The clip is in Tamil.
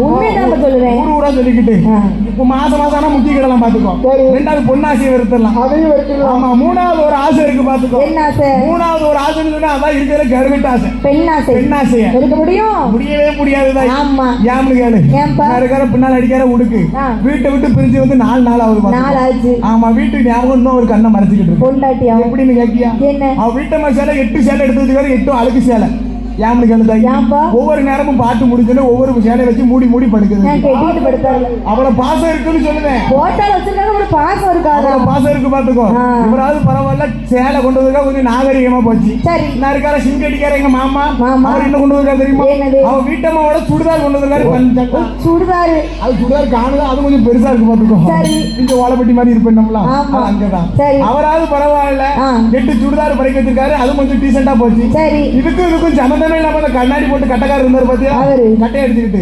உண்மையை சொல்லுறேன். ஊரா சொல்லிக்கிட்டு இப்ப மாசம் ஆனா முக்கிய கிடலாம் பாத்துக்கோ. ரெண்டாவது பொண்ணாசையை வெறுத்துடலாம். அதையும் வெறுத்துடலாம். ஆமா, மூணாவது ஒரு ஆசை இருக்கு பாத்துக்கோ. என்ன ஆசை? மூணாவது ஒரு ஆசைன்னு சொன்னா அதான் இருக்கிற கருவிட்ட ஆசை. பெண்ணாசை. பெண்ணாசைய இருக்க முடியும்? முடியவே முடியாதுதான். ஆமா. ஏன்னு கேளு. இருக்கிற பின்னால் அடிக்கிற உடுக்கு வீட்டை விட்டு பிரிஞ்சு வந்து 4 நாள் ஆகுது. 4 ஆச்சு. ஆமா, வீட்டுக்கு ஞாபகம் இன்னும் ஒரு கண்ணை மறைச்சிக்கிட்டு இருக்கு. பொண்டாட்டியா எப்படின்னு கேக்கியா? அவ வீட்டம்மா சேலை 8 சேலை எடுத்து வச்சுக்காரு. 8 அழுக்கு சேலை. ஏன்னு கேளுதா? ஒவ்வொரு நேரமும் பாட்டு முடிச்சுன்னு ஒவ்வொரு சேலையை வச்சு மூடி மூடி படுக்குது. அவ்வளவு பாசம் இருக்குன்னு சொல்லுவேன். பாசம் இருக்காது. பாசம் இருக்கு பாத்துக்கோ. இவராது பரவாயில்ல, சேலை கொண்டு வந்தா கொஞ்சம் நாகரிகமா போச்சு. நான் இருக்கார சிங்க அடிக்கார எங்க மாமா அவர் என்ன கொண்டு வந்தா தெரியுமா? அவ வீட்டம்மாவோட சுடிதார் கொண்டு வந்திருக்காரு. சுடிதார் அது சுடிதார் காணுதா, அது கொஞ்சம் பெருசா இருக்கு பாத்துக்கோ. இங்க ஓலப்பட்டி மாதிரி இருப்பேன்ல அங்கதான். அவராது பரவாயில்ல, 8 சுடிதார் பறிக்க வச்சிருக்காரு. அது கொஞ்சம் டீசெண்டா போச்சு. இதுக்கும் சம்பந்தமே இல்லாம கண்ணாடி போட்டு கட்டக்காரர் இருந்தாரு பாத்தியா, கட்டையை எடுத்துக்கிட்டு